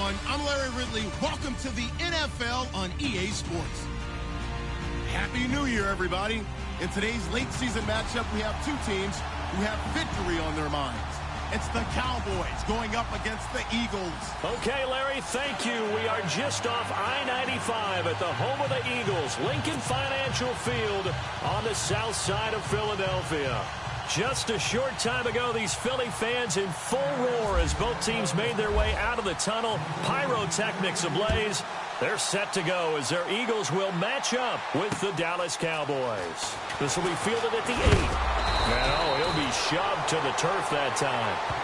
everyone. I'm Larry Ridley. Welcome to the NFL on EA Sports. Happy New Year, everybody. In today's late season matchup, we have two teams who have victory on their minds. It's the Cowboys going up against the Eagles. Okay, Larry, thank you. We are just off I-95 at the home of the Eagles, Lincoln Financial Field on the south side of Philadelphia. Just a short time ago, these Philly fans in full roar as both teams made their way out of the tunnel. Pyrotechnics ablaze. They're set to go as their Eagles will match up with the Dallas Cowboys. This will be fielded at the 8. And he'll be shoved to the turf that time.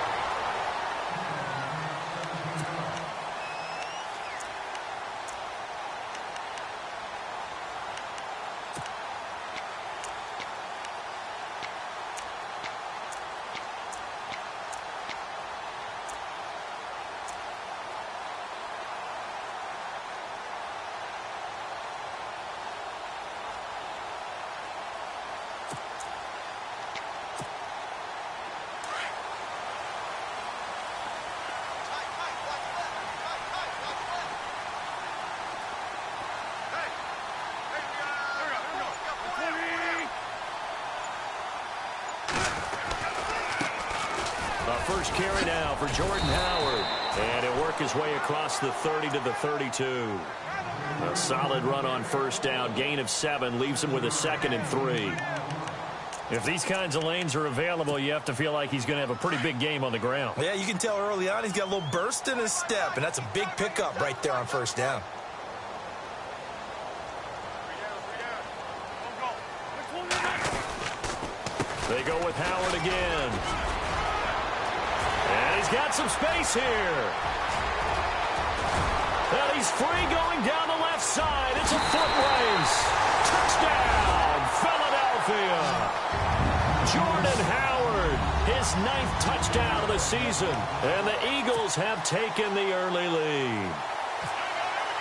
First carry now for Jordan Howard. And he'll work his way across the 30 to the 32. A solid run on first down. Gain of 7 leaves him with a 2nd and 3. If these kinds of lanes are available, you have to feel like he's going to have a pretty big game on the ground. Yeah, you can tell early on he's got a little burst in his step, and that's a big pickup right there on first down. They go with Howard again. And he's got some space here. And he's free going down the left side. It's a foot race. Touchdown, Philadelphia. Jordan Howard, his 9th touchdown of the season. And the Eagles have taken the early lead.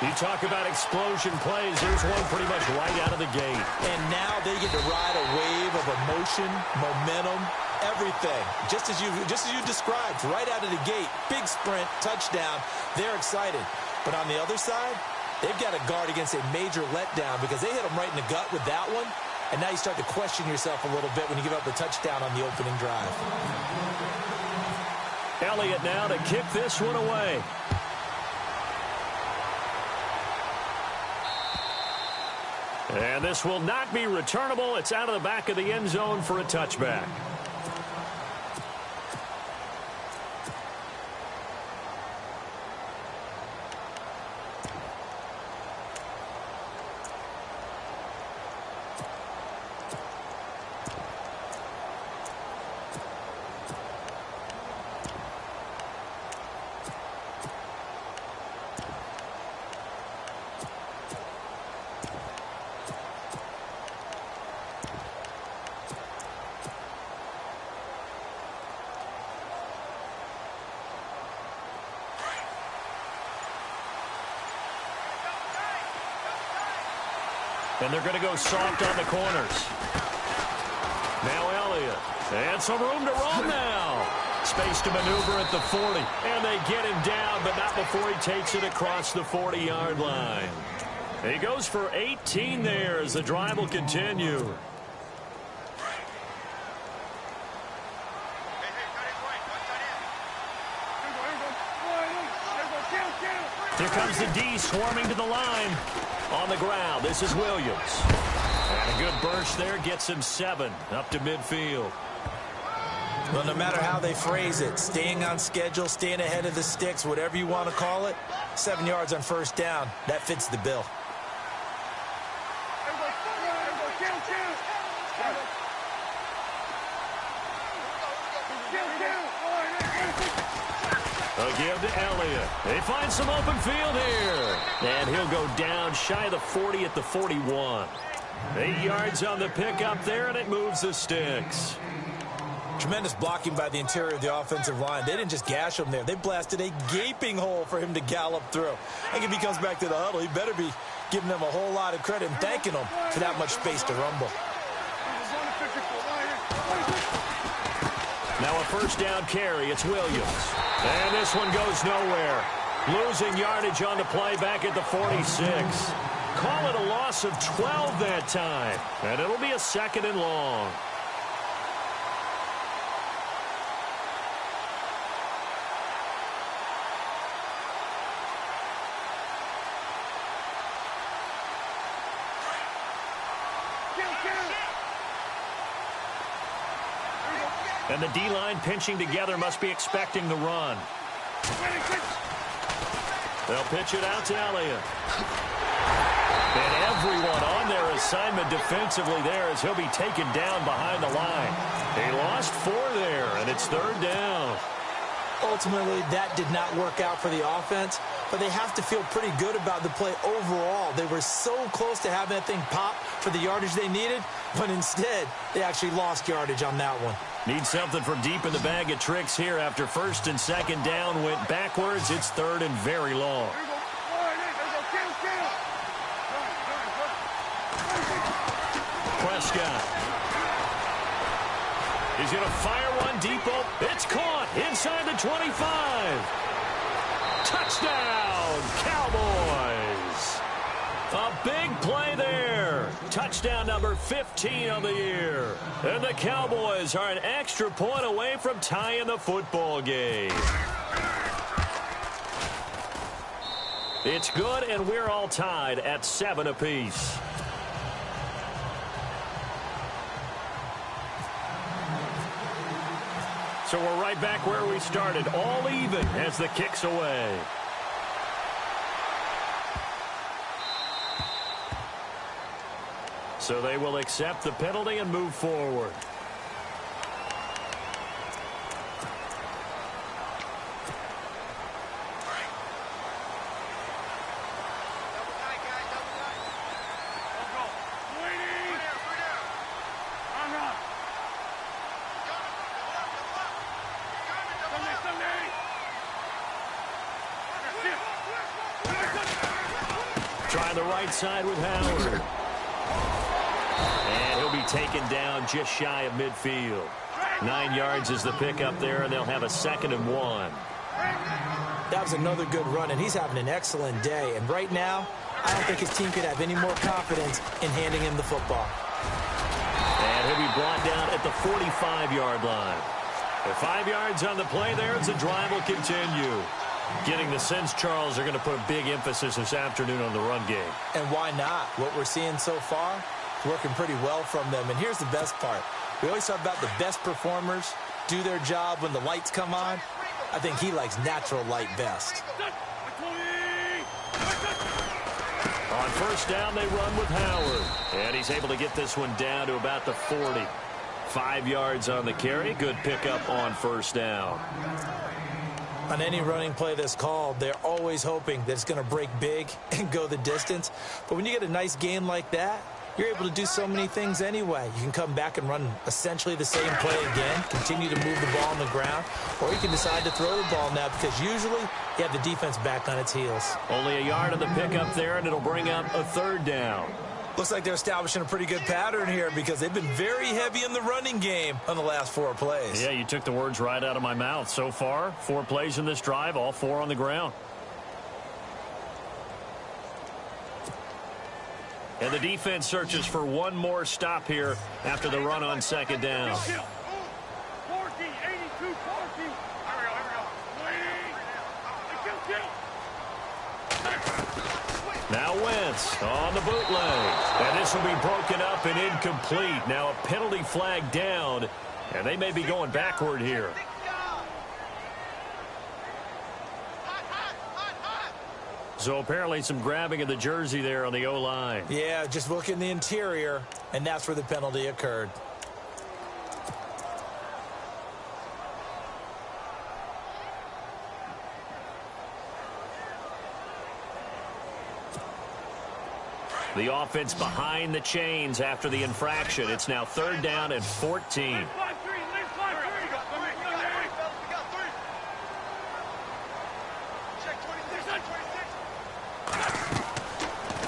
You talk about explosion plays. Here's one pretty much right out of the gate. And now they get to ride a wave of emotion, momentum, everything. Just as you described, right out of the gate. Big sprint, touchdown. They're excited. But on the other side, they've got to guard against a major letdown because they hit them right in the gut with that one. And now you start to question yourself a little bit when you give up the touchdown on the opening drive. Elliott now to kick this one away. And this will not be returnable. It's out of the back of the end zone for a touchback. And they're going to go soft on the corners. Now Elliott. And some room to roam now. Space to maneuver at the 40. And they get him down, but not before he takes it across the 40-yard line. He goes for 18 there as the drive will continue. Here comes the D swarming to the line. On the ground, this is Williams. And a good burst there gets him 7 up to midfield. Well, no matter how they phrase it, staying on schedule, staying ahead of the sticks, whatever you want to call it, 7 yards on first down, that fits the bill. A give to Elliott. They find some open field here. And he'll go down shy of the 40 at the 41. 8 yards on the pickup there, and it moves the sticks. Tremendous blocking by the interior of the offensive line. They didn't just gash him there. They blasted a gaping hole for him to gallop through. I think if he comes back to the huddle, he better be giving them a whole lot of credit and thanking them for that much space to rumble. Now a first down carry. It's Williams. And this one goes nowhere. Losing yardage on the play back at the 46. Call it a loss of 12 that time. And it'll be a 2nd and long. And the D-line pinching together must be expecting the run. They'll pitch it out to Elliott. And everyone on their assignment defensively there as he'll be taken down behind the line. They lost 4 there, and it's 3rd down. Ultimately, that did not work out for the offense, but they have to feel pretty good about the play overall. They were so close to having that thing pop for the yardage they needed, but instead, they actually lost yardage on that one. Need something from deep in the bag of tricks here after 1st and 2nd down went backwards. It's 3rd and very long. Prescott. He's going to fire one deep. It's caught inside the 25. Touchdown, Cowboys. A big play there. Touchdown number 15 of the year. And the Cowboys are an extra point away from tying the football game. It's good, and we're all tied at 7 apiece. So we're right back where we started, all even as the kick's away. So they will accept the penalty and move forward. Trying the right side with Howard. And he'll be taken down just shy of midfield. 9 yards is the pickup there, and they'll have a 2nd and 1. That was another good run, and he's having an excellent day. And right now, I don't think his team could have any more confidence in handing him the football. And he'll be brought down at the 45-yard line. With 5 yards on the play there, as the drive will continue. Getting the sense, Charles, are going to put a big emphasis this afternoon on the run game. And why not? What we're seeing so far, working pretty well from them. And here's the best part. We always talk about the best performers do their job when the lights come on. I think he likes natural light best. On 1st down, they run with Howard. And he's able to get this one down to about the 40. 5 yards on the carry. Good pickup on 1st down. On any running play that's called, they're always hoping that it's going to break big and go the distance. But when you get a nice game like that, you're able to do so many things anyway. You can come back and run essentially the same play again, continue to move the ball on the ground, or you can decide to throw the ball now because usually you have the defense back on its heels. Only a yard on the pickup there, and it'll bring up a 3rd down. Looks like they're establishing a pretty good pattern here because they've been very heavy in the running game on the last 4 plays. Yeah, you took the words right out of my mouth. So far, 4 plays in this drive, all 4 on the ground. And the defense searches for one more stop here after the run on 2nd down. Now Wentz on the bootleg. And this will be broken up and incomplete. Now a penalty flag down, and they may be going backward here. So apparently some grabbing of the jersey there on the O-line. Yeah, just look in the interior, and that's where the penalty occurred. The offense behind the chains after the infraction. It's now 3rd down and 14.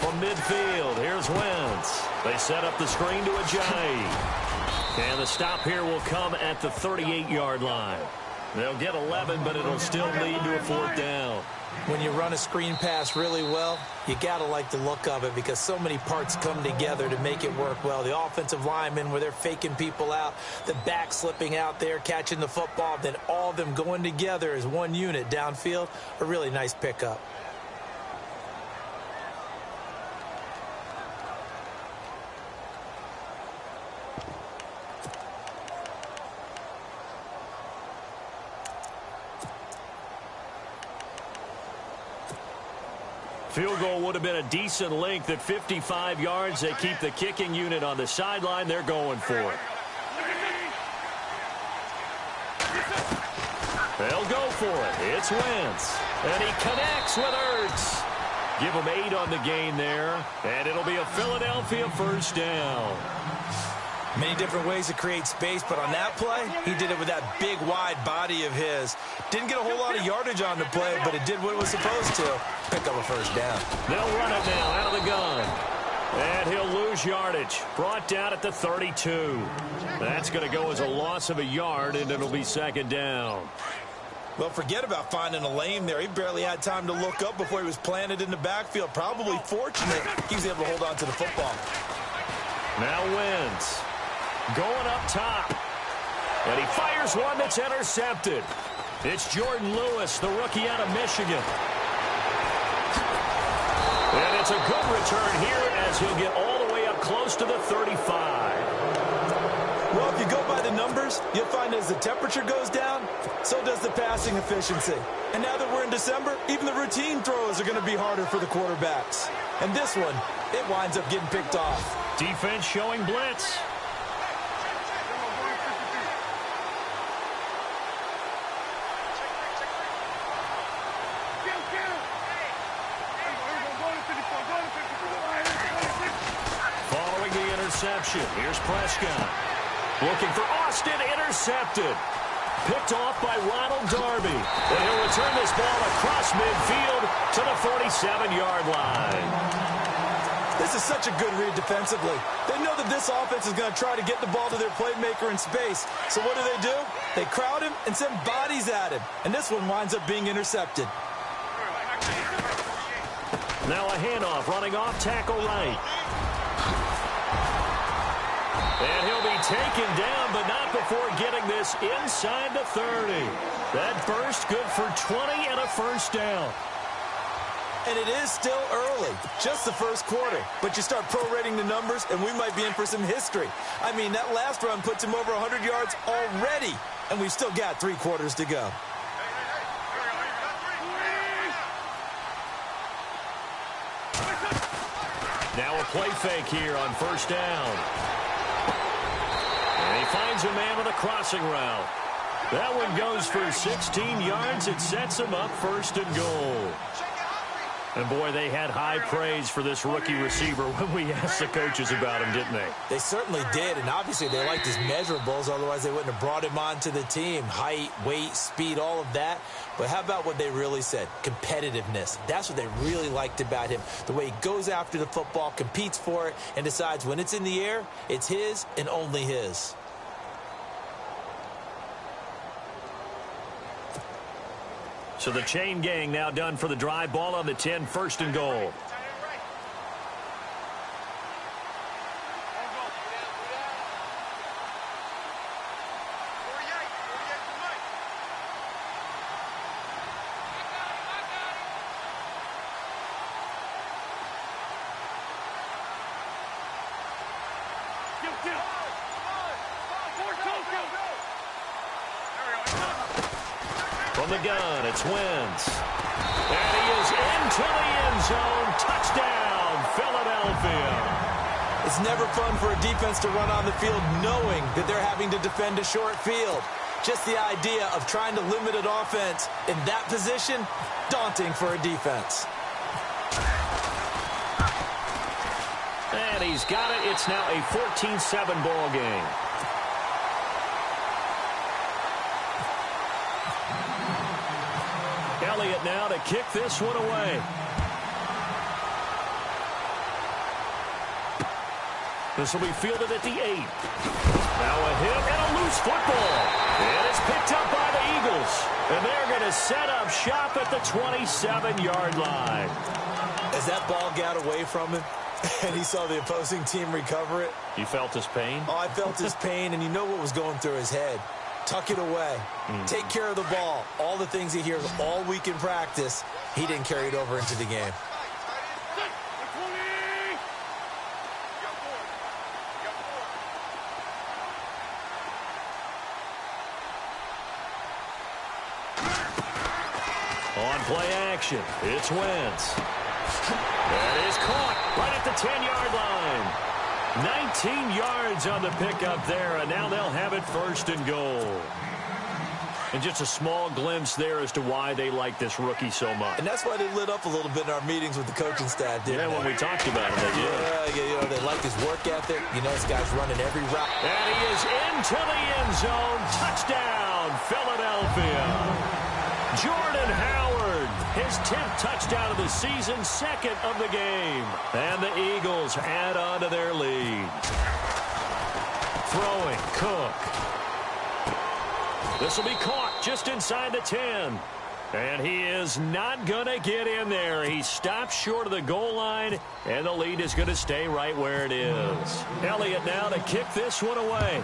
From midfield, here's Wentz. They set up the screen to Ajayi. And the stop here will come at the 38-yard line. They'll get 11, but it'll still lead to a 4th down. When you run a screen pass really well, you got to like the look of it because so many parts come together to make it work well. The offensive linemen where they're faking people out, the back slipping out there, catching the football, then all of them going together as one unit downfield, a really nice pickup. Field goal would have been a decent length at 55 yards. They keep the kicking unit on the sideline. They're going for it. They'll go for it. It's Wentz. And he connects with Ertz. Give him 8 on the gain there. And it'll be a Philadelphia 1st down. Many different ways to create space, but on that play, he did it with that big, wide body of his. Didn't get a whole lot of yardage on the play, but it did what it was supposed to. Pick up a 1st down. They'll run it now out of the gun. And he'll lose yardage. Brought down at the 32. That's going to go as a loss of a yard, and it'll be 2nd down. Well, forget about finding a lane there. He barely had time to look up before he was planted in the backfield. Probably fortunate he was able to hold on to the football. Now Wentz. Going up top. And he fires one that's intercepted. It's Jordan Lewis, the rookie out of Michigan. And it's a good return here as he'll get all the way up close to the 35. Well, if you go by the numbers, you'll find as the temperature goes down, so does the passing efficiency. And now that we're in December, even the routine throws are going to be harder for the quarterbacks. And this one, it winds up getting picked off. Defense showing blitz. Following the interception, here's Prescott. Looking for Austin, intercepted. Picked off by Ronald Darby. And he'll return this ball across midfield to the 47-yard line. This is such a good read defensively. They know that this offense is going to try to get the ball to their playmaker in space. So what do? They crowd him and send bodies at him. And this one winds up being intercepted. Now a handoff running off tackle right. And he'll be taken down, but not before getting this inside the 30. That burst good for 20 and a 1st down. And it is still early, just the 1st quarter. But you start prorating the numbers, and we might be in for some history. I mean, that last run puts him over 100 yards already, and we've still got 3 quarters to go. Now a play fake here on 1st down. And he finds a man with a crossing route. That one goes for 16 yards. It sets him up 1st and goal. And, boy, they had high praise for this rookie receiver when we asked the coaches about him, didn't they? They certainly did, and obviously they liked his measurables. Otherwise, they wouldn't have brought him onto the team. Height, weight, speed, all of that. But how about what they really said? Competitiveness. That's what they really liked about him. The way he goes after the football, competes for it, and decides when it's in the air, it's his and only his. So the chain gang now done for the drive. Ball on the 10, 1st and goal. From the gun, it's Wentz. And he is into the end zone. Touchdown, Philadelphia. It's never fun for a defense to run on the field knowing that they're having to defend a short field. Just the idea of trying to limit an offense in that position, daunting for a defense. And he's got it. It's now a 14-7 ball game. Elliott now to kick this one away. This will be fielded at the 8. Now a hit and a loose football. And it's picked up by the Eagles. And they're going to set up shop at the 27-yard line. As that ball got away from him and he saw the opposing team recover it. You felt his pain? Oh, I felt his pain, and you know what was going through his head. Tuck it away. Take care of the ball. All the things he hears all week in practice, he didn't carry it over into the game. On play action, it's Wentz. That is caught right at the 10-yard line. 19 yards on the pickup there, and now they'll have it 1st and goal. And just a small glimpse there as to why they like this rookie so much. And that's why they lit up a little bit in our meetings with the coaching staff, didn't they? When we talked about it, they did. Yeah, you know, they like his work ethic. You know, this guy's running every route. And he is into the end zone. Touchdown, Philadelphia. Jordan Howard, his 10th touchdown of the season, 2nd of the game. And the Eagles add on to their lead. Throwing, Cook. This will be caught just inside the 10. And he is not going to get in there. He stops short of the goal line, and the lead is going to stay right where it is. Elliott now to kick this one away.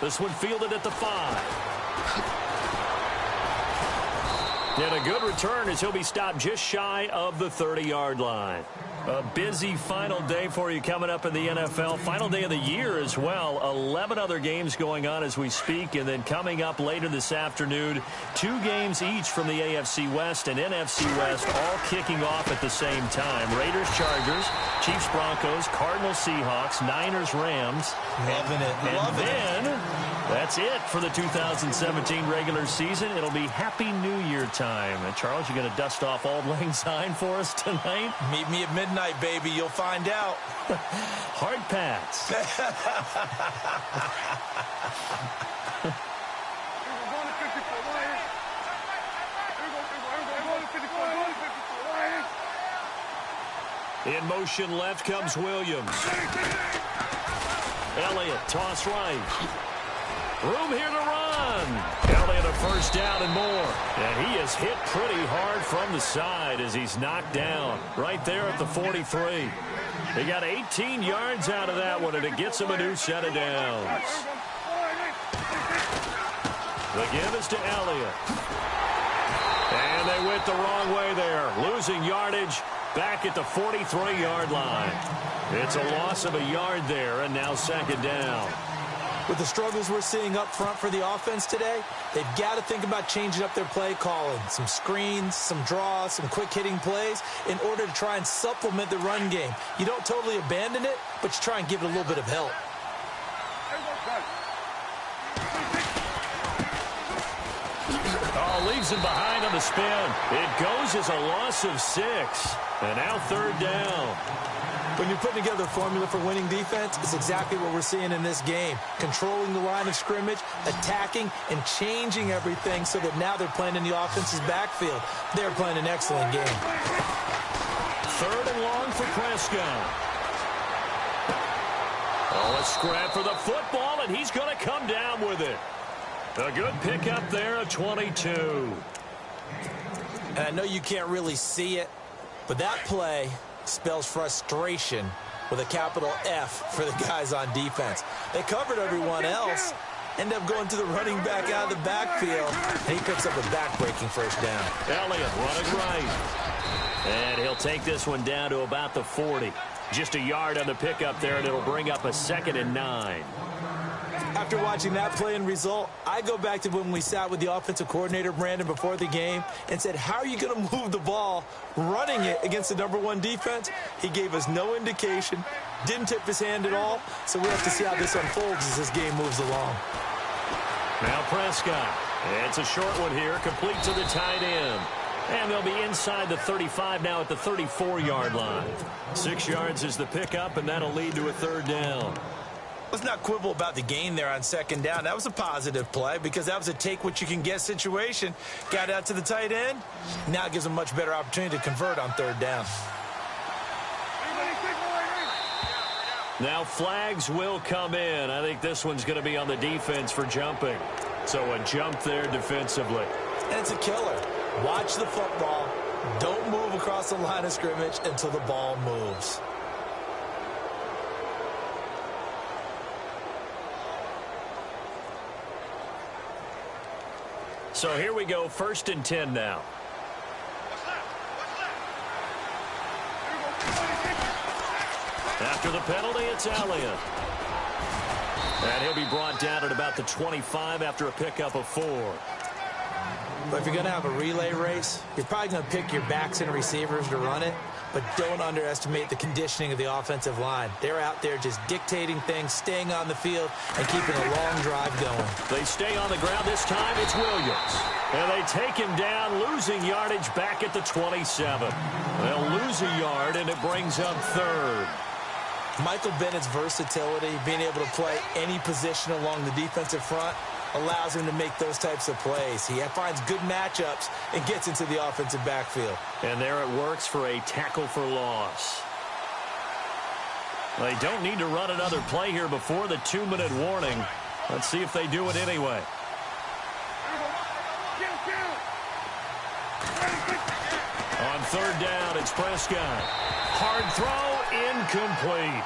This one fielded at the 5. And a good return as he'll be stopped just shy of the 30-yard line. A busy final day for you coming up in the NFL. Final day of the year as well. 11 other games going on as we speak. And then coming up later this afternoon, 2 games each from the AFC West and NFC West, all kicking off at the same time. Raiders, Chargers, Chiefs, Broncos, Cardinals, Seahawks, Niners, Rams. Loving it. And then that's it for the 2017 regular season. It'll be Happy New Year time. And Charles, you going to dust off Auld Lang Syne for us tonight? Meet me at midnight, baby. You'll find out. Hard pass. In motion left comes Williams. Elliott, toss right. Room here to run. Elliott a 1st down and more. And he is hit pretty hard from the side as he's knocked down. Right there at the 43. He got 18 yards out of that one, and it gets him a new set of downs. The give is to Elliott. And they went the wrong way there. Losing yardage back at the 43-yard line. It's a loss of a yard there, and now 2nd down. With the struggles we're seeing up front for the offense today, they've got to think about changing up their play calling. Some screens, some draws, some quick-hitting plays in order to try and supplement the run game. You don't totally abandon it, but you try and give it a little bit of help. Oh, leaves him behind on the spin. It goes as a loss of 6. And now 3rd down. When you're putting together a formula for winning defense, it's exactly what we're seeing in this game. Controlling the line of scrimmage, attacking, and changing everything so that now they're playing in the offense's backfield. They're playing an excellent game. 3rd and long for Prescott. Oh, a scrap for the football, and he's going to come down with it. A good pickup there at 22. And I know you can't really see it, but that play spells frustration with a capital F for the guys on defense. They covered everyone else, end up going to the running back out of the backfield, and he picks up a back-breaking 1st down. Elliott running right. And he'll take this one down to about the 40. Just a yard on the pickup there, and it'll bring up a 2nd and 9. After watching that play and result, I go back to when we sat with the offensive coordinator, Brandon, before the game and said, how are you going to move the ball running it against the #1 defense? He gave us no indication, didn't tip his hand at all, so we have to see how this unfolds as this game moves along. Now Prescott. It's a short one here, complete to the tight end. And they'll be inside the 35 now at the 34-yard line. 6 yards is the pickup, and that'll lead to a 3rd down. Let's not quibble about the gain there on 2nd down. That was a positive play because that was a take-what-you-can-get situation. Got out to the tight end. Now it gives them a much better opportunity to convert on 3rd down. Now flags will come in. I think this one's going to be on the defense for jumping. So a jump there defensively. And it's a killer. Watch the football. Don't move across the line of scrimmage until the ball moves. So here we go, 1st and 10 now. After the penalty, it's Elliott. And he'll be brought down at about the 25 after a pickup of 4. But if you're going to have a relay race, you're probably going to pick your backs and receivers to run it, but don't underestimate the conditioning of the offensive line. They're out there just dictating things, staying on the field, and keeping a long drive going. They stay on the ground. This time it's Williams. And they take him down, losing yardage back at the 27. They'll lose a yard, and it brings up 3rd. Michael Bennett's versatility, being able to play any position along the defensive front, allows him to make those types of plays. He finds good matchups and gets into the offensive backfield. And there it works for a tackle for loss. They don't need to run another play here before the 2-minute warning. Let's see if they do it anyway. On 3rd down, it's Prescott. Hard throw, incomplete.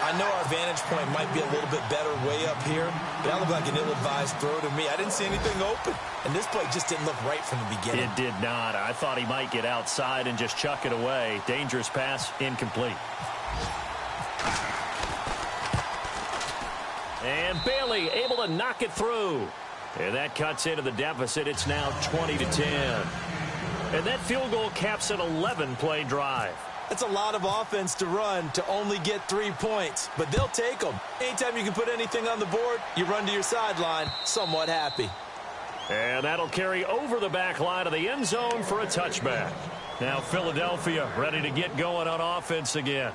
I know our vantage point might be a little bit better way up here, but that looked like an ill-advised throw to me. I didn't see anything open, and this play just didn't look right from the beginning. It did not. I thought he might get outside and just chuck it away. Dangerous pass, incomplete. And Bailey able to knock it through. And that cuts into the deficit. It's now 20-10. And that field goal caps an 11-play drive. That's a lot of offense to run to only get 3 points, but they'll take them. Anytime you can put anything on the board, you run to your sideline, somewhat happy. And that'll carry over the back line of the end zone for a touchback. Now Philadelphia ready to get going on offense again.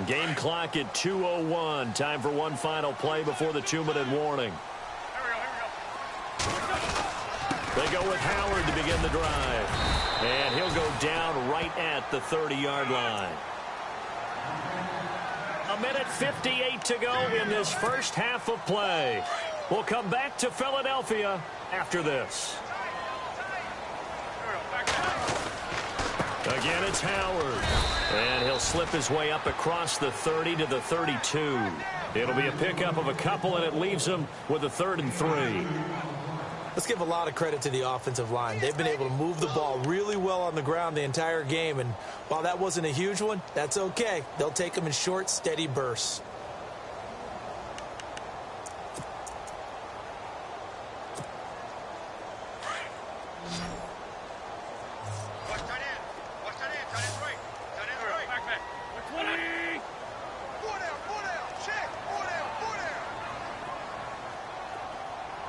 Game clock at 2:01. Time for one final play before the 2-minute warning. They go with Howard to begin the drive. And he'll go down right at the 30-yard line. 1:58 to go in this first half of play. We'll come back to Philadelphia after this. Again, it's Howard. And he'll slip his way up across the 30 to the 32. It'll be a pickup of a couple, and it leaves him with a 3rd and 3. Let's give a lot of credit to the offensive line. They've been able to move the ball really well on the ground the entire game, and while that wasn't a huge one, that's okay. They'll take them in short, steady bursts.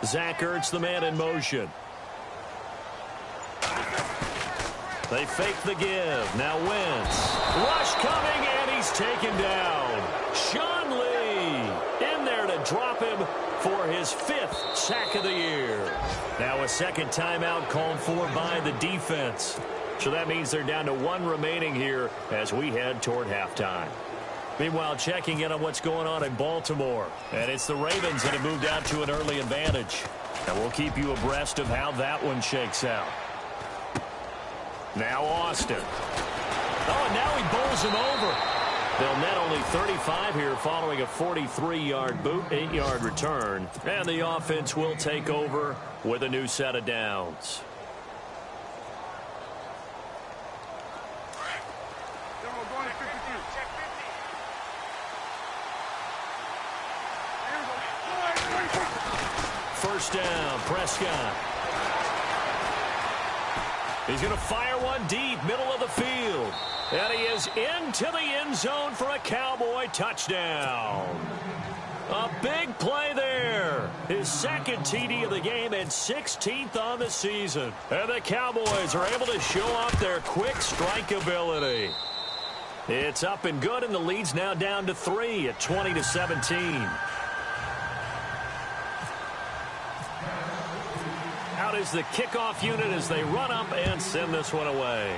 Zach Ertz, the man in motion. They fake the give. Now Wentz. Rush coming, and he's taken down. Sean Lee in there to drop him for his 5th sack of the year. Now a second timeout called for by the defense. So that means they're down to 1 remaining here as we head toward halftime. Meanwhile, checking in on what's going on in Baltimore. And it's the Ravens that have moved out to an early advantage. And we'll keep you abreast of how that one shakes out. Now Austin. Oh, and now he bowls him over. They'll net only 35 here following a 43-yard boot, 8-yard return. And the offense will take over with a new set of downs. First down, Prescott. He's going to fire one deep, middle of the field. And he is into the end zone for a Cowboy touchdown. A big play there. His 2nd TD of the game and 16th on the season. And the Cowboys are able to show off their quick strike ability. It's up and good, and the lead's now down to 3 at 20-17. out as the kickoff unit as they run up and send this one away.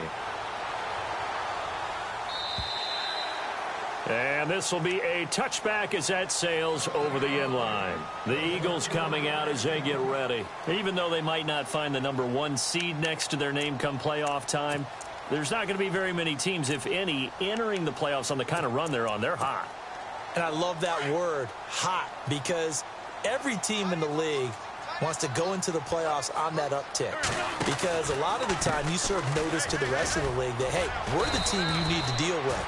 And this will be a touchback as that sails over the end line. The Eagles coming out as they get ready. Even though they might not find the #1 seed next to their name come playoff time, there's not going to be very many teams, if any, entering the playoffs on the kind of run they're on. They're hot. And I love that word, hot, because every team in the league wants to go into the playoffs on that uptick. Because a lot of the time you serve notice to the rest of the league that, hey, we're the team you need to deal with.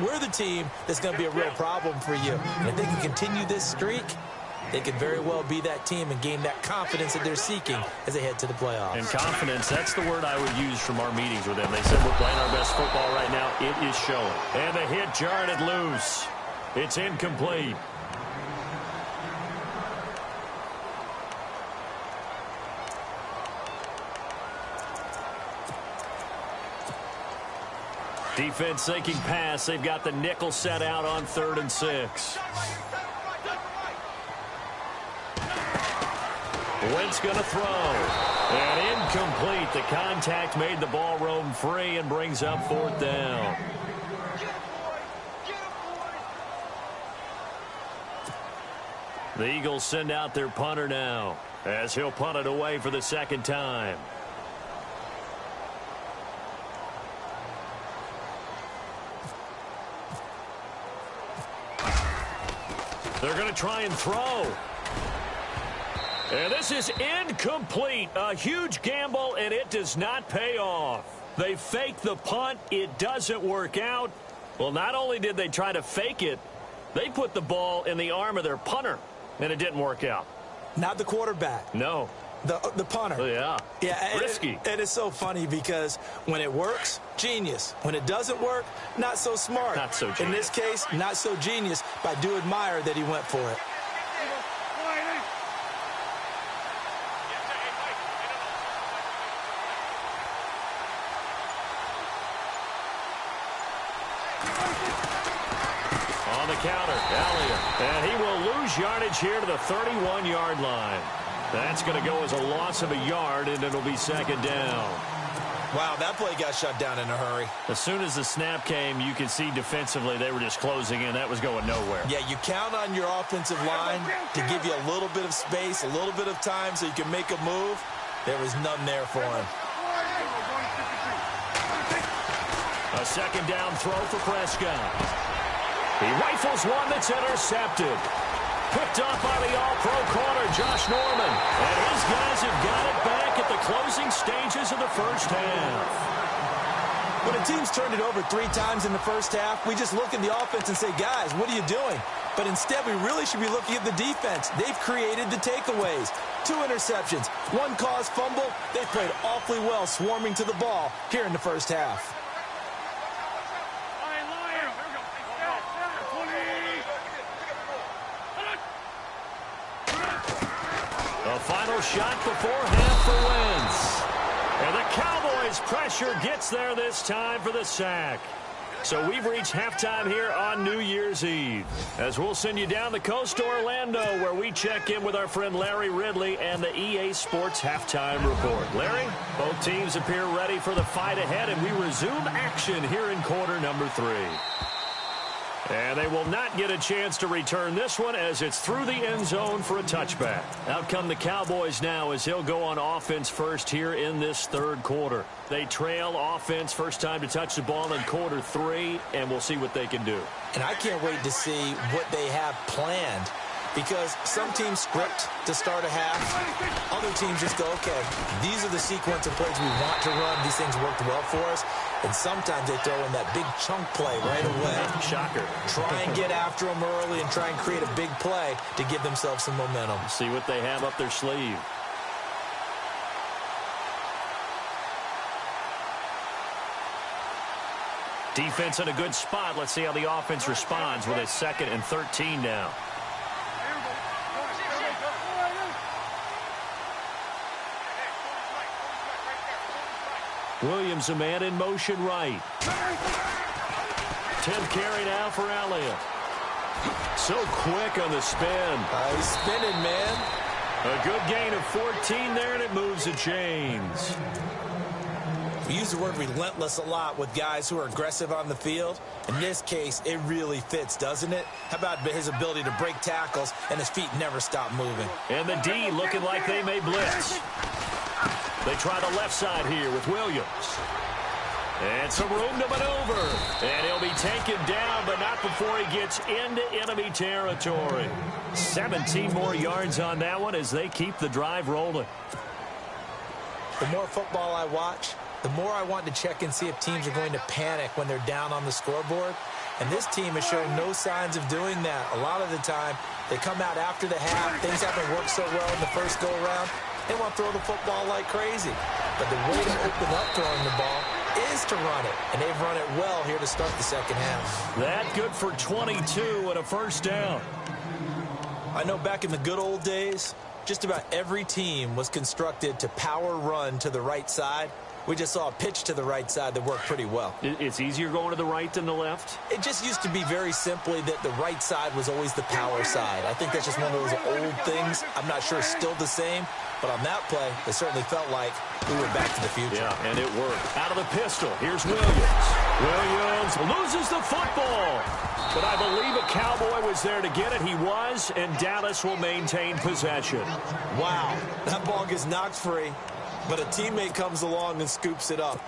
We're the team that's going to be a real problem for you. And if they can continue this streak, they could very well be that team and gain that confidence that they're seeking as they head to the playoffs. And confidence, that's the word I would use from our meetings with them. They said we're playing our best football right now. It is showing. And the hit jarred it loose. It's incomplete. Defense thinking pass. They've got the nickel set out on 3rd and 6. Wentz going to throw. And incomplete. The contact made the ball roam free and brings up 4th down. The Eagles send out their punter now as he'll punt it away for the 2nd time. They're going to try and throw. And this is incomplete. A huge gamble, and it does not pay off. They fake the punt. It doesn't work out. Well, not only did they try to fake it, they put the ball in the arm of their punter, and it didn't work out. Not the quarterback. No. The punter. Yeah. Yeah. Risky. It is so funny because when it works, genius. When it doesn't work, not so smart. Not so genius. In this case, not so genius, but I do admire that he went for it. On the counter, Elliott. And he will lose yardage here to the 31-yard line. That's going to go as a loss of a yard, and it'll be 2nd down. Wow, that play got shut down in a hurry. As soon as the snap came, you could see defensively they were just closing in. That was going nowhere. Yeah, you count on your offensive line to give you a little bit of space, a little bit of time so you can make a move. There was none there for him. A 2nd down throw for Prescott. He rifles one that's intercepted. Picked off by the all-pro corner, Josh Norman. And his guys have got it back at the closing stages of the 1st half. When a team's turned it over 3 times in the 1st half, we just look at the offense and say, guys, what are you doing? But instead, we really should be looking at the defense. They've created the takeaways. 2 interceptions, 1 caused fumble. They played awfully well swarming to the ball here in the 1st half. The final shot before half for Wentz. And the Cowboys' pressure gets there this time for the sack. So we've reached halftime here on New Year's Eve, as we'll send you down the coast to Orlando, where we check in with our friend Larry Ridley and the EA Sports Halftime Report. Larry, both teams appear ready for the fight ahead, and we resume action here in quarter number 3. And they will not get a chance to return this one as it's through the end zone for a touchback. Out come the Cowboys now as he'll go on offense first here in this 3rd quarter. They trail offense first time to touch the ball in quarter 3, and we'll see what they can do. And I can't wait to see what they have planned, because some teams script to start a half. Other teams just go, okay, these are the sequence of plays we want to run. These things worked well for us. And sometimes they throw in that big chunk play right away. Shocker. Try and get after them early and try and create a big play to give themselves some momentum. See what they have up their sleeve. Defense in a good spot. Let's see how the offense responds with a 2nd and 13 now. Williams, a man in motion right. 10th carry now for Elliott. So quick on the spin. He's spinning, man. A good gain of 14 there, and it moves the chains. We use the word relentless a lot with guys who are aggressive on the field. In this case, it really fits, doesn't it? How about his ability to break tackles and his feet never stop moving? And the D looking like they may blitz. They try the left side here with Williams. And some room to maneuver. And he'll be taken down, but not before he gets into enemy territory. 17 more yards on that one as they keep the drive rolling. The more football I watch, the more I want to check and see if teams are going to panic when they're down on the scoreboard. And this team has shown no signs of doing that. A lot of the time, they come out after the half. Things haven't worked so well in the first go-around. They want to throw the football like crazy. But the way to open up throwing the ball is to run it. And they've run it well here to start the second half. That good for 22 and a first down. I know back in the good old days, just about every team was constructed to power run to the right side. We just saw a pitch to the right side that worked pretty well. It's easier going to the right than the left? It just used to be very simply that the right side was always the power side. I think that's just one of those old things. I'm not sure it's still the same, but on that play, it certainly felt like we were back to the future. Yeah, and it worked. Out of the pistol, here's Williams. Williams loses the football. But I believe a Cowboy was there to get it. He was, and Dallas will maintain possession. Wow, that ball gets knocked free, but a teammate comes along and scoops it up.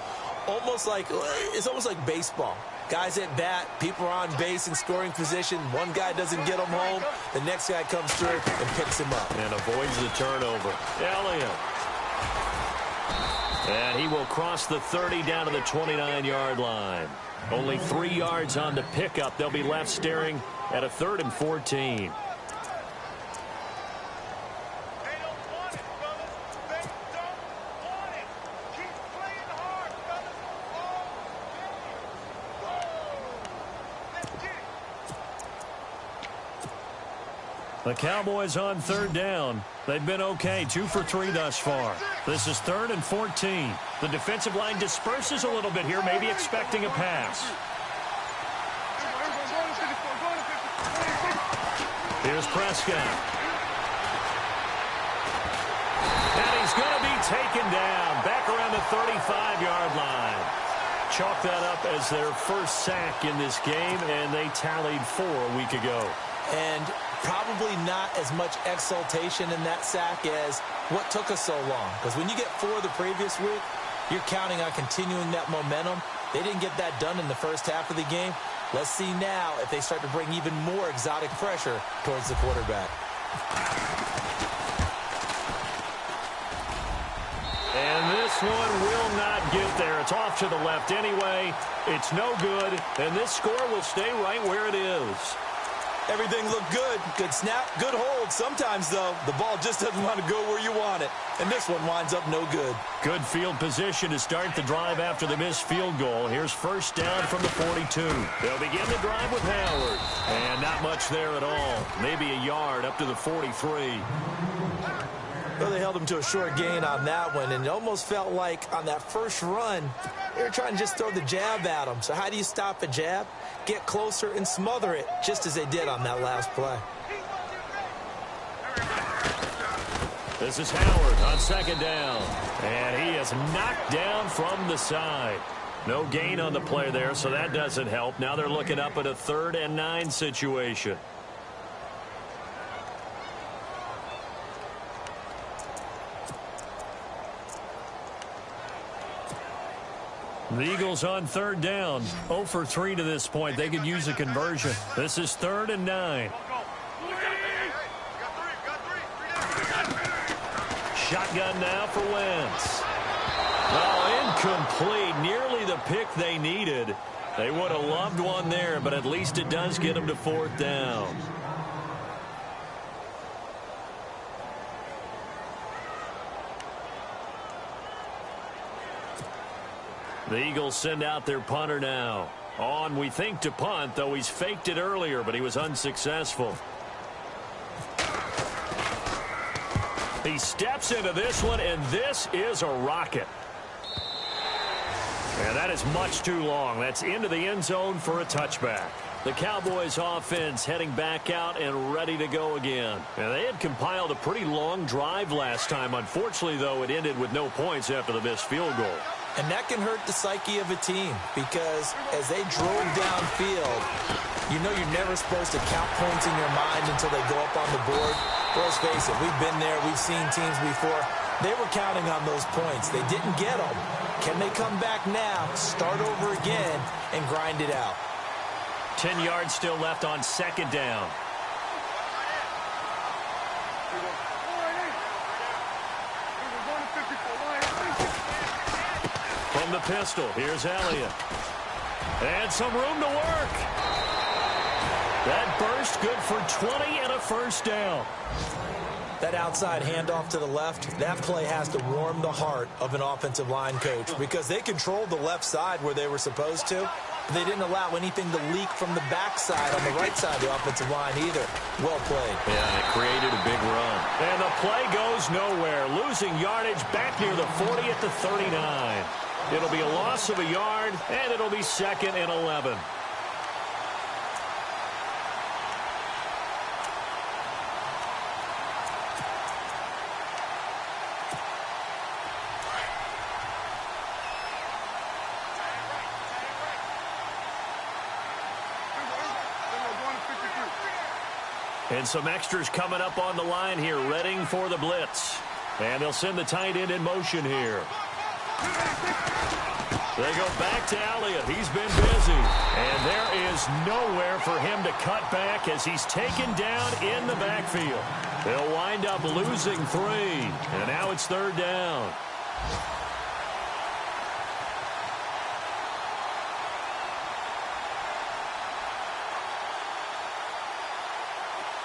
It's almost like baseball. Guys at bat, people are on base in scoring position. One guy doesn't get him home. The next guy comes through and picks him up. And avoids the turnover. Elliott. And he will cross the 30 down to the 29-yard line. Only 3 yards on the pickup. They'll be left staring at a 3rd and 14. The Cowboys on 3rd down. They've been okay, 2 for 3 thus far. This is 3rd and 14. The defensive line disperses a little bit here, maybe expecting a pass. Here's Prescott. And he's going to be taken down back around the 35-yard line. Chalk that up as their first sack in this game, and they tallied 4 a week ago. And probably not as much exultation in that sack as what took us so long. Because when you get 4 the previous week, you're counting on continuing that momentum. They didn't get that done in the first half of the game. Let's see now if they start to bring even more exotic pressure towards the quarterback. And this one will not get there. It's off to the left anyway. It's no good, and this score will stay right where it is. Everything looked good. Good snap, good hold. Sometimes, though, the ball just doesn't want to go where you want it. And this one winds up no good. Good field position to start the drive after the missed field goal. Here's first down from the 42. They'll begin the drive with Howard. And not much there at all. Maybe a yard up to the 43. Well, they held him to a short gain on that one, and it almost felt like on that first run, they were trying to just throw the jab at him. So how do you stop a jab? Get closer and smother it, just as they did on that last play. This is Howard on 2nd down. And he is knocked down from the side. No gain on the play there, so that doesn't help. Now they're looking up at a 3rd and 9 situation. The Eagles on 3rd down. 0 for 3 to this point. They could use a conversion. This is 3rd and 9. Shotgun now for Wentz. Oh, incomplete. Nearly the pick they needed. They would have loved one there, but at least it does get them to 4th down. The Eagles send out their punter now. On, we think, to punt, though he's faked it earlier, but he was unsuccessful. He steps into this one, and this is a rocket. And that is much too long. That's into the end zone for a touchback. The Cowboys offense heading back out and ready to go again. And they had compiled a pretty long drive last time. Unfortunately, though, it ended with no points after the missed field goal. And that can hurt the psyche of a team because as they drove downfield, you know you're never supposed to count points in your mind until they go up on the board. But let's face it, we've been there. We've seen teams before. They were counting on those points. They didn't get them. Can they come back now, start over again, and grind it out? 10 yards still left on second down. From the pistol, here's Elliott. And some room to work. That burst good for 20 and a first down. That outside handoff to the left, that play has to warm the heart of an offensive line coach because they controlled the left side where they were supposed to. They didn't allow anything to leak from the backside on the right side of the offensive line either. Well played. Yeah, it created a big run. And the play goes nowhere. Losing yardage back near the 40 at the 39. It'll be a loss of a yard, and it'll be 2nd and 11. And some extras coming up on the line here, readying for the blitz. And they'll send the tight end in motion here. They go back to Elliott. He's been busy. And there is nowhere for him to cut back as he's taken down in the backfield. They'll wind up losing 3. And now it's 3rd down.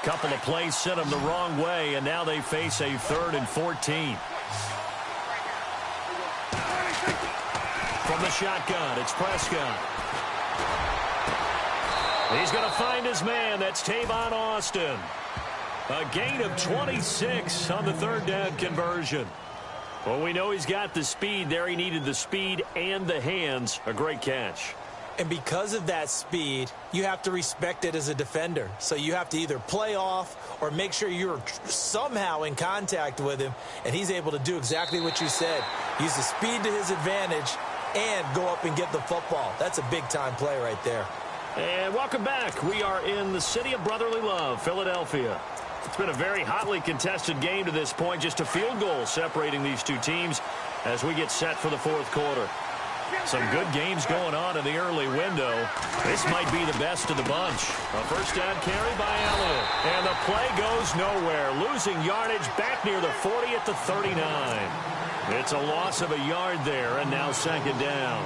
Couple of plays sent them the wrong way, and now they face a 3rd and 14. From the shotgun, it's Prescott. He's going to find his man. That's Tavon Austin. A gain of 26 on the 3rd down conversion. Well, we know he's got the speed there. He needed the speed and the hands. A great catch. And because of that speed, you have to respect it as a defender. So you have to either play off or make sure you're somehow in contact with him. And he's able to do exactly what you said. Use the speed to his advantage and go up and get the football. That's a big-time play right there. And welcome back. We are in the city of brotherly love, Philadelphia. It's been a very hotly contested game to this point. Just a field goal separating these two teams as we get set for the 4th quarter. Some good games going on in the early window. This might be the best of the bunch. A first down carry by Elliott. And the play goes nowhere. Losing yardage back near the 40 at the 39. It's a loss of a yard there, and now 2nd down.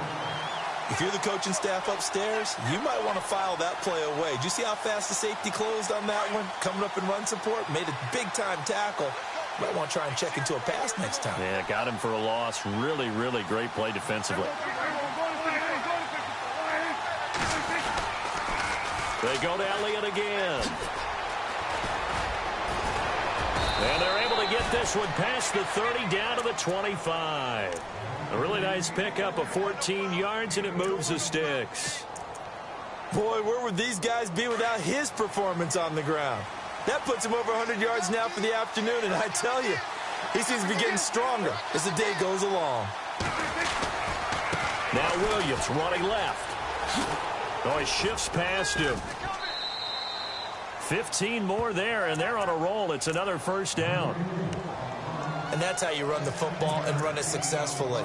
If you're the coaching staff upstairs, you might want to file that play away. Did you see how fast the safety closed on that one? Coming up in run support, made a big-time tackle. Might want to try and check into a pass next time. Yeah, got him for a loss. Really, really great play defensively. They go to Elliott again. And they're able to get this one past the 30 down to the 25. A really nice pickup of 14 yards, and it moves the sticks. Boy, where would these guys be without his performance on the ground? That puts him over 100 yards now for the afternoon, and I tell you, he seems to be getting stronger as the day goes along. Now Williams running left. Oh, he shifts past him. 15 more there, and they're on a roll. It's another first down. And that's how you run the football and run it successfully.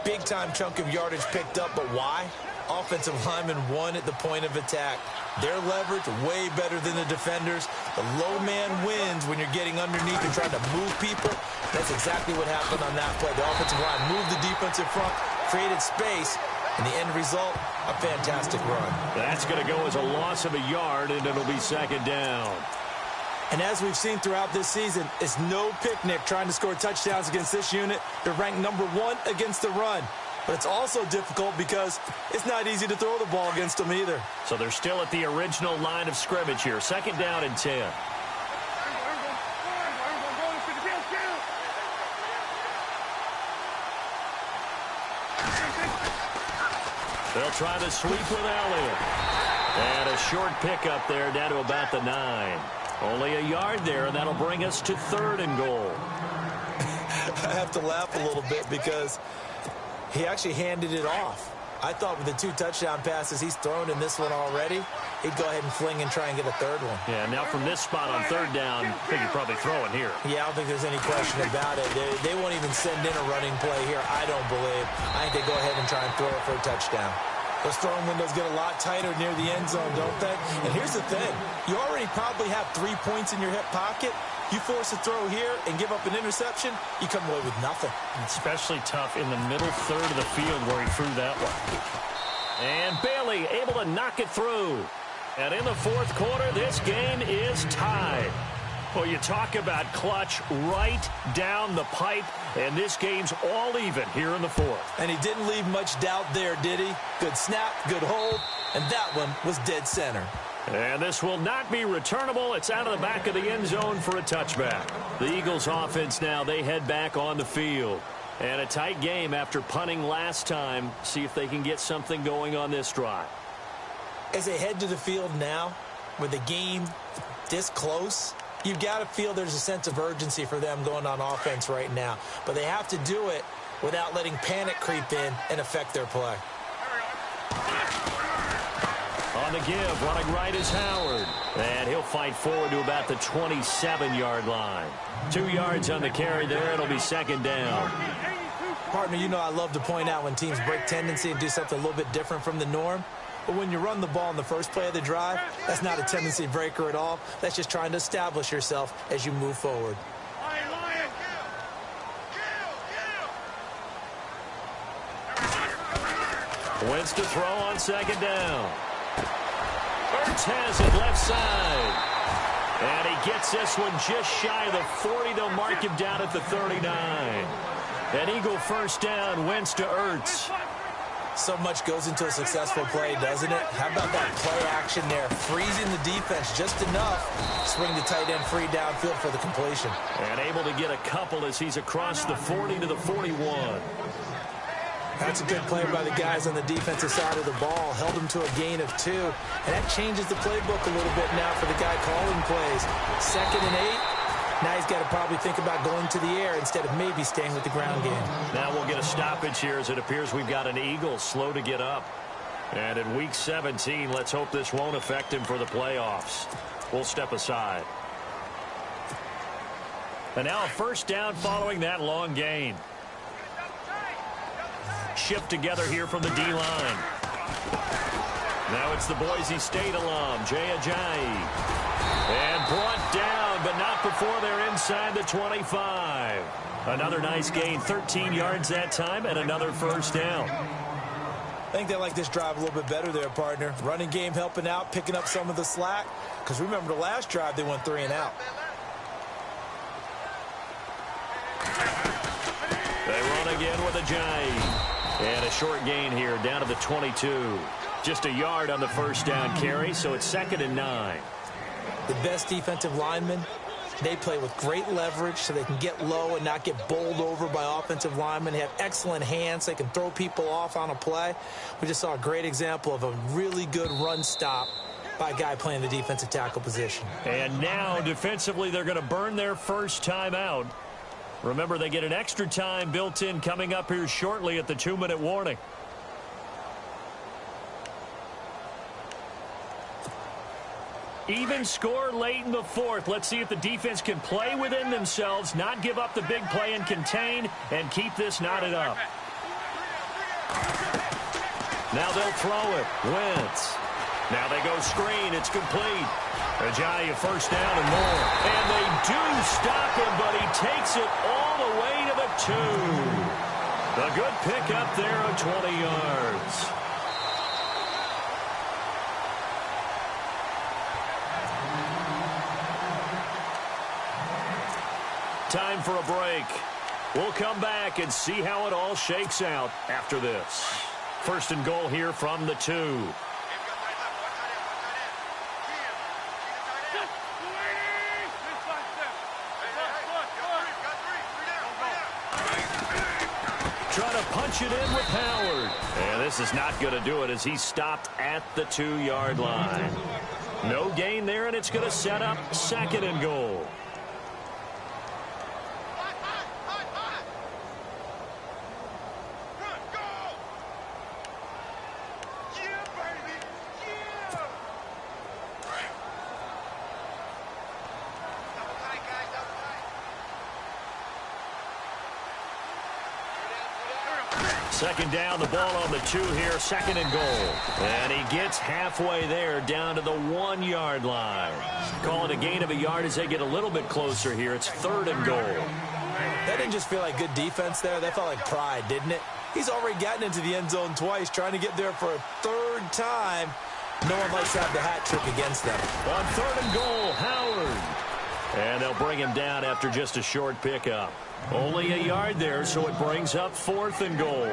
Big-time chunk of yardage picked up, but why? Offensive linemen won at the point of attack. Their leverage way better than the defenders. The low man wins when you're getting underneath and trying to move people. That's exactly what happened on that play. The offensive line moved the defensive front, created space, and the end result, a fantastic run. That's going to go as a loss of a yard, and it'll be 2nd down. And as we've seen throughout this season, it's no picnic trying to score touchdowns against this unit. They're ranked #1 against the run. But it's also difficult because it's not easy to throw the ball against them either. So they're still at the original line of scrimmage here. 2nd down and 10. They'll try to sweep with Elliott. And a short pickup there down to about the 9. Only a yard there, and that'll bring us to 3rd and goal. I have to laugh a little bit because he actually handed it off. I thought with the 2 touchdown passes he's thrown in this one already, he'd go ahead and fling and try and get a 3rd one. Yeah, now from this spot on 3rd down, I think he'd probably throw it here. Yeah, I don't think there's any question about it. They won't even send in a running play here, I don't believe. I think they go ahead and try and throw it for a touchdown. Those throwing windows get a lot tighter near the end zone, don't they? And here's the thing. You already probably have 3 points in your hip pocket. You force a throw here and give up an interception, you come away with nothing. Especially tough in the middle 3rd of the field where he threw that one. And Bailey able to knock it through. And in the 4th quarter, this game is tied. Well, you talk about clutch right down the pipe, and this game's all even here in the 4th. And he didn't leave much doubt there, did he? Good snap, good hold, and that one was dead center. And this will not be returnable. It's out of the back of the end zone for a touchback. The Eagles offense now, they head back on the field. And a tight game after punting last time. See if they can get something going on this drive. As they head to the field now, with the game this close, you've got to feel there's a sense of urgency for them going on offense right now. But they have to do it without letting panic creep in and affect their play. On the give, running right is Howard. And he'll fight forward to about the 27-yard line. 2 yards on the carry there. It'll be 2nd down. Partner, you know I love to point out when teams break tendency and do something a little bit different from the norm. But when you run the ball in the first play of the drive, that's not a tendency breaker at all. That's just trying to establish yourself as you move forward. Wins to throw on 2nd down. Ertz has it left side. And he gets this one just shy of the 40. They'll mark him down at the 39. An Eagle 1st down. Wentz to Ertz. So much goes into a successful play, doesn't it? How about that play action there? Freezing the defense just enough. Swing the tight end free downfield for the completion. And able to get a couple as he's across the 40 to the 41. That's a good play by the guys on the defensive side of the ball. Held them to a gain of 2. And that changes the playbook a little bit now for the guy calling plays. 2nd and 8. Now he's got to probably think about going to the air instead of maybe staying with the ground game. Now we'll get a stoppage here as it appears we've got an Eagle slow to get up. And in week 17, let's hope this won't affect him for the playoffs. We'll step aside. And now a 1st down following that long gain. Shift together here from the D-line. Now it's the Boise State alum, Jay Ajayi. And brought down, but not before they're inside the 25. Another nice gain, 13 yards that time, and another 1st down. I think they like this drive a little bit better there, partner. Running game helping out, picking up some of the slack. Because remember the last drive, they went 3 and out. They run again with Ajayi. And a short gain here down to the 22. Just a yard on the 1st down carry, so it's 2nd and 9. The best defensive linemen, they play with great leverage so they can get low and not get bowled over by offensive linemen. They have excellent hands. They can throw people off on a play. We just saw a great example of a really good run stop by a guy playing the defensive tackle position. And now defensively they're going to burn their first time out. Remember, they get an extra time built in coming up here shortly at the 2-minute warning. Even score late in the 4th. Let's see if the defense can play within themselves, not give up the big play and contain, and keep this knotted up. Now they'll throw it. Wentz. Now they go screen. It's complete. Ajayi, 1st down and more. And they do stop him, but he takes it all the way to the 2. A good pickup there of 20 yards. Time for a break. We'll come back and see how it all shakes out after this. 1st and goal here from the 2. Trying to punch it in with Howard. And this is not going to do it as he stopped at the 2-yard line. No gain there, and it's going to set up 2nd and goal. Second down, the ball on the 2 here, 2nd and goal. And he gets halfway there down to the 1-yard line. Call it a gain of a yard as they get a little bit closer here. It's 3rd and goal. That didn't just feel like good defense there. That felt like pride, didn't it? He's already gotten into the end zone twice, trying to get there for a 3rd time. No one likes to have the hat trick against them. On 3rd and goal, Howard. And they'll bring him down after just a short pickup. Only a yard there, so it brings up 4th and goal.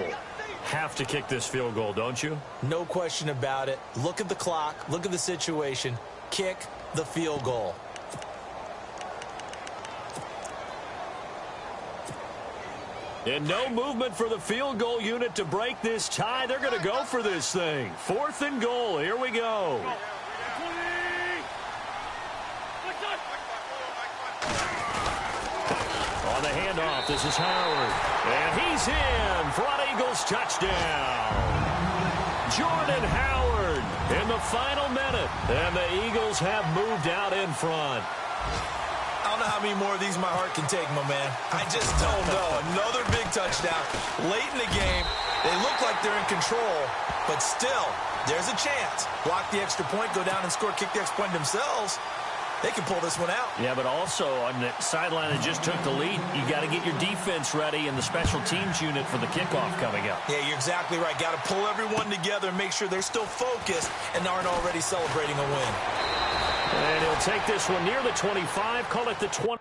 Have to kick this field goal, don't you? No question about it. Look at the clock. Look at the situation. Kick the field goal. And no movement for the field goal unit to break this tie. They're going to go for this thing. 4th and goal. Here we go. On the handoff, this is Howard. And he's in for an Eagles touchdown. Jordan Howard in the final minute. And the Eagles have moved out in front. I don't know how many more of these my heart can take, my man. I just don't know. Another big touchdown. Late in the game, they look like they're in control, but still, there's a chance. Block the extra point, go down and score, kick the extra point themselves. They can pull this one out. Yeah, but also on the sideline that just took the lead, you got to get your defense ready and the special teams unit for the kickoff coming up. Yeah, you're exactly right. Got to pull everyone together and make sure they're still focused and aren't already celebrating a win. And he'll take this one near the 25, call it the 20.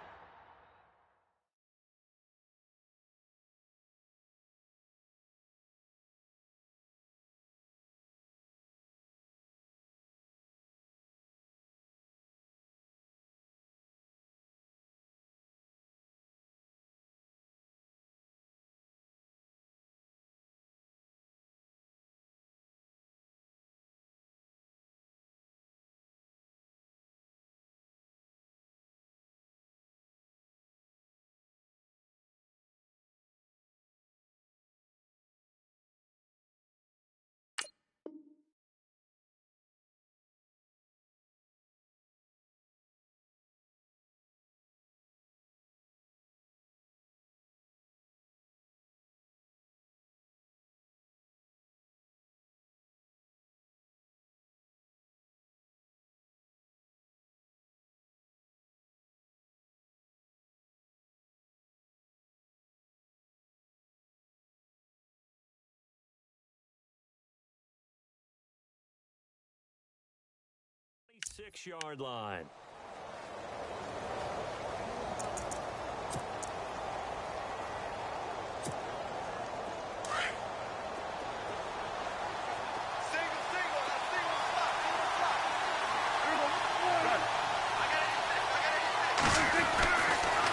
Six-yard line.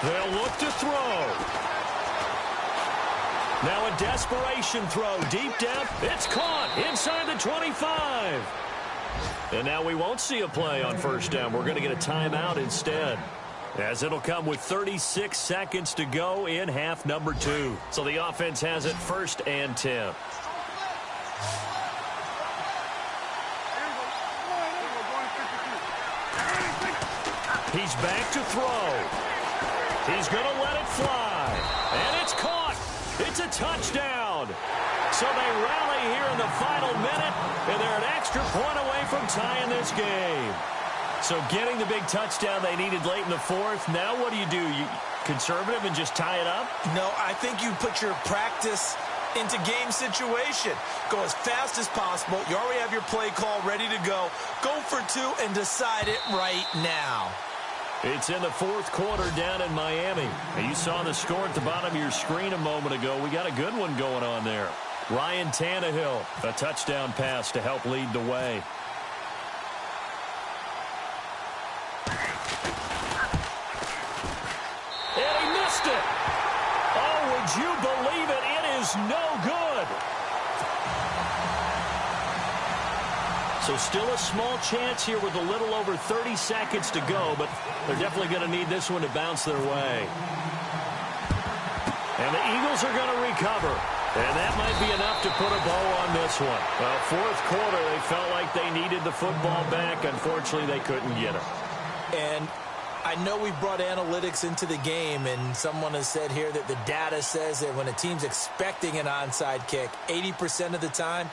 They'll look to throw. Now a desperation throw deep down. It's caught inside the 25. And now we won't see a play on first down. We're going to get a timeout instead, as it'll come with 36 seconds to go in half number 2. So the offense has it 1st and 10. He's back to throw. He's going to let it fly. And it's caught. It's a touchdown. So they rally here in the final minute, and they're an extra point away from tying this game. So getting the big touchdown they needed late in the 4th. Now what do? You conservative and just tie it up? No, I think you put your practice into game situation. Go as fast as possible. You already have your play call ready to go. Go for 2 and decide it right now. It's in the 4th quarter down in Miami. And you saw the score at the bottom of your screen a moment ago. We got a good one going on there. Ryan Tannehill, a touchdown pass to help lead the way. And he missed it. Oh, would you believe it? It is is no good. So still a small chance here with a little over 30 seconds to go, but they're definitely going to need this one to bounce their way. And the Eagles are going to recover. And that might be enough to put a bow on this one. Well, fourth quarter, they felt like they needed the football back. Unfortunately, they couldn't get it. And I know we brought analytics into the game, and someone has said here that the data says that when a team's expecting an onside kick, 80% of the time,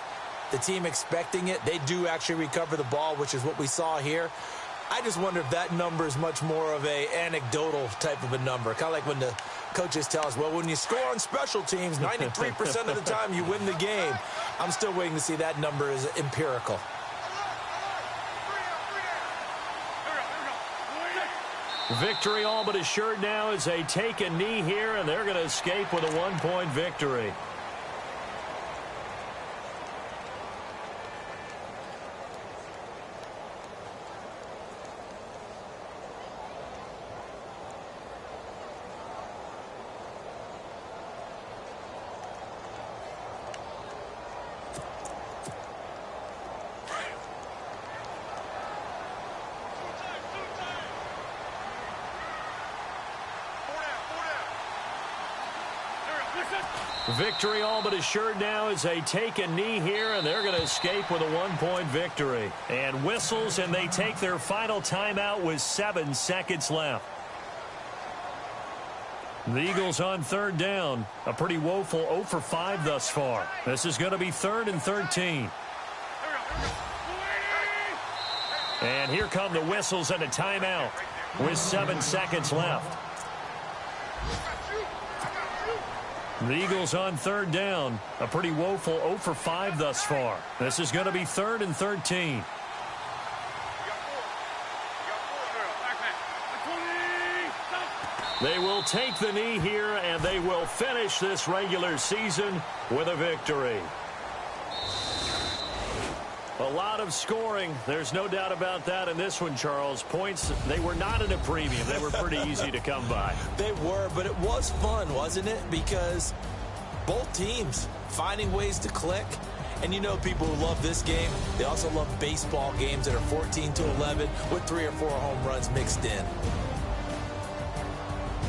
the team expecting it, they do actually recover the ball, which is what we saw here. I just wonder if that number is much more of a anecdotal type of a number. Kind of like when the coaches tell us, well, when you score on special teams, 93% of the time you win the game. I'm still waiting to see that number is empirical. Victory all but assured now as they take a knee here, and they're going to escape with a one-point victory. Victory all but assured now as they take a knee here, and they're going to escape with a one-point victory. And whistles, and they take their final timeout with 7 seconds left. The Eagles on third down. A pretty woeful 0 for 5 thus far. This is going to be 3rd and 13. And here come the whistles and a timeout with 7 seconds left. The Eagles on third down. A pretty woeful 0 for 5 thus far. This is going to be 3rd and 13. They will take the knee here, and they will finish this regular season with a victory. A lot of scoring. There's no doubt about that in this one, Charles. Points, they were not at a premium. They were pretty easy to come by. They were, but it was fun, wasn't it? Because both teams finding ways to click. And you know people who love this game, they also love baseball games that are 14-11 with 3 or 4 home runs mixed in.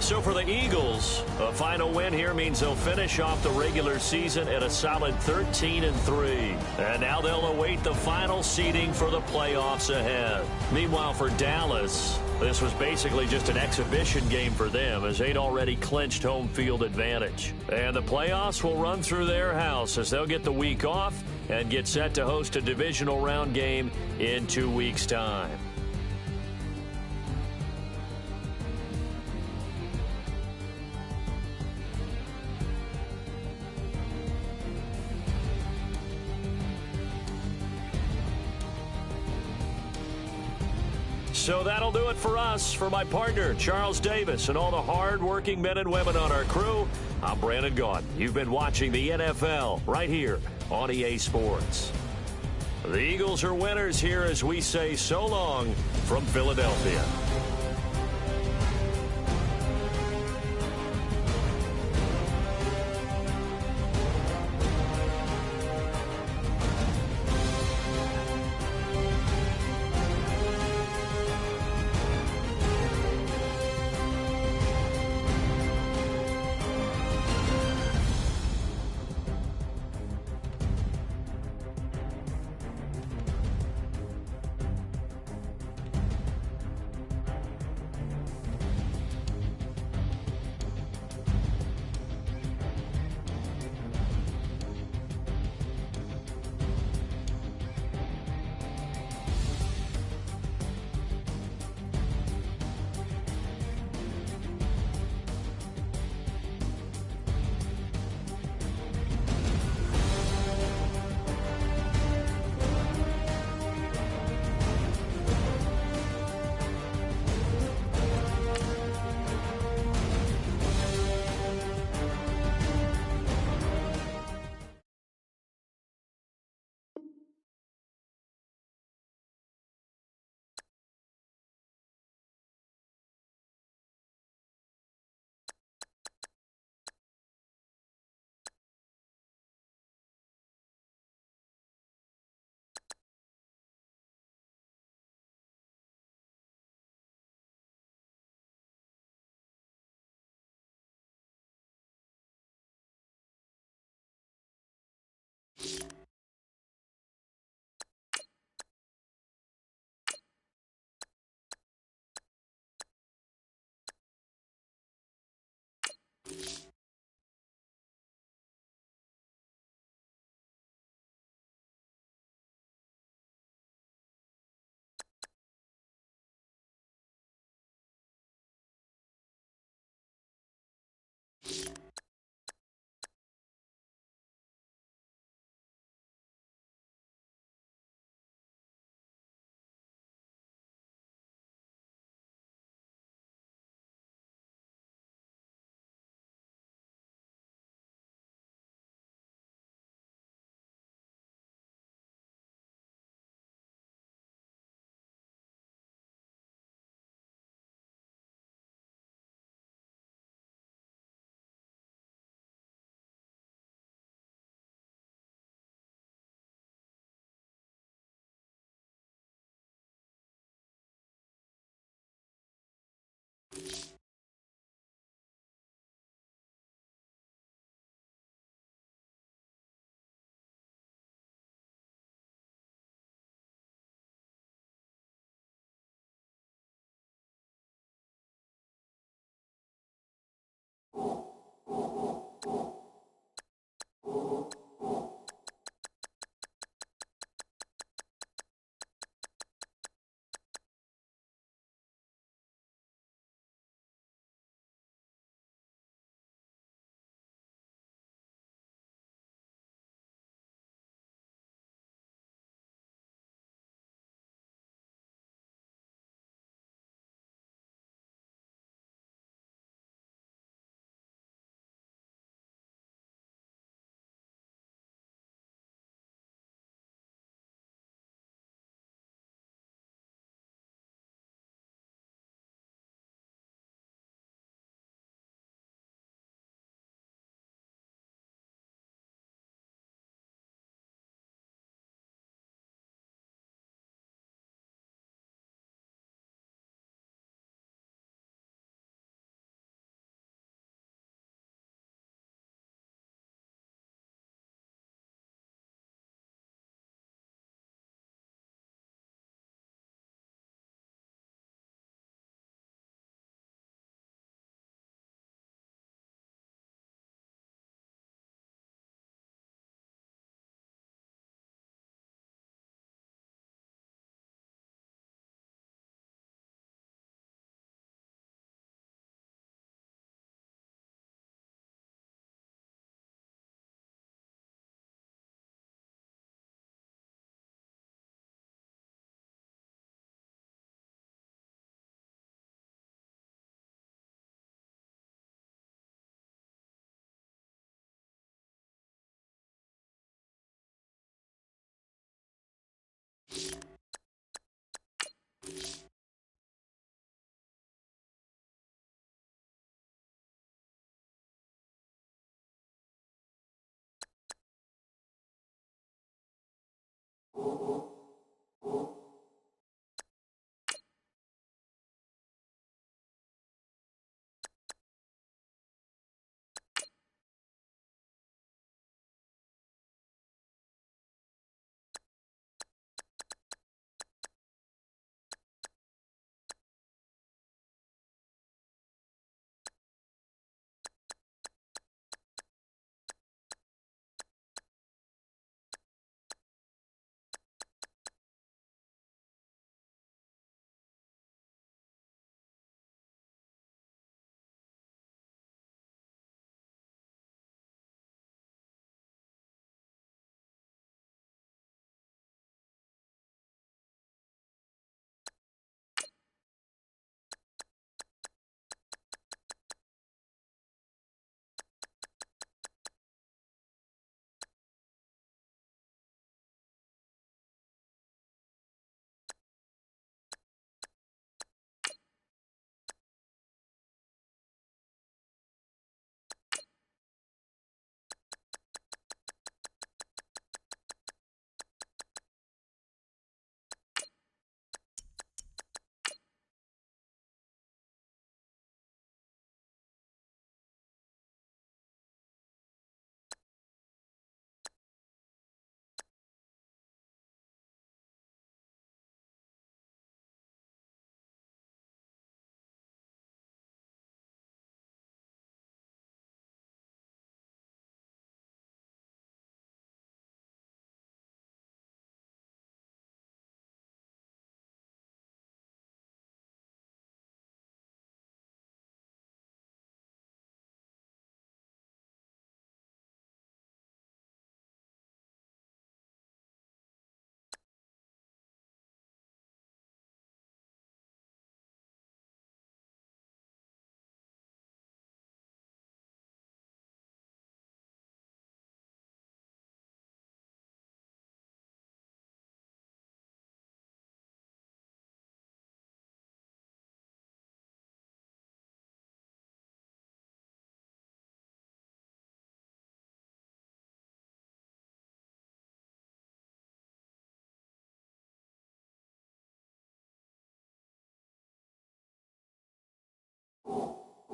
So for the Eagles, a final win here means they'll finish off the regular season at a solid 13-3. And now they'll await the final seeding for the playoffs ahead. Meanwhile, for Dallas, this was basically just an exhibition game for them as they'd already clinched home field advantage. And the playoffs will run through their house as they'll get the week off and get set to host a divisional round game in 2 weeks' time. So that'll do it for us. For my partner, Charles Davis, and all the hard-working men and women on our crew, I'm Brandon Gaudin. You've been watching the NFL right here on EA Sports. The Eagles are winners here as we say so long from Philadelphia.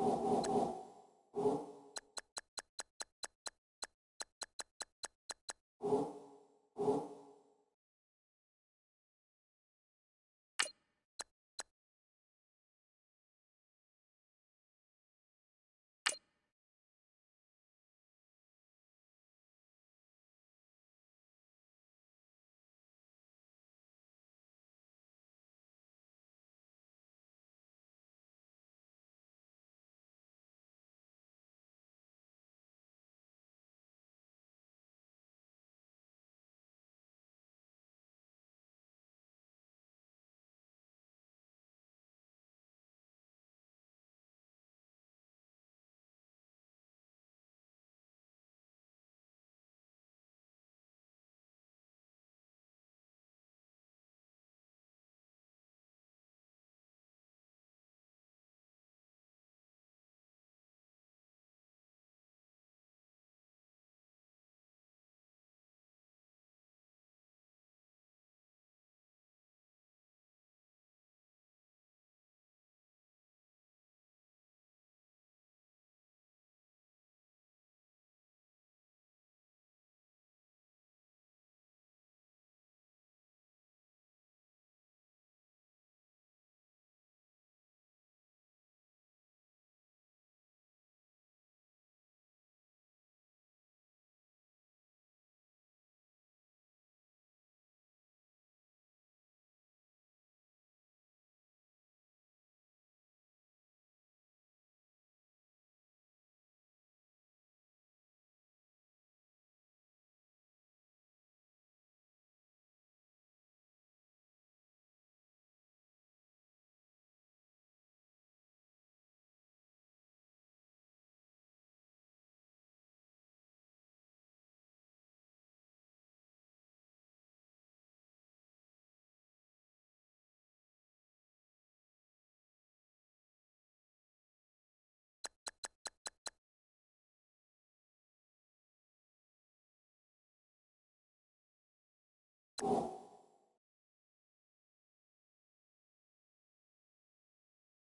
Ball.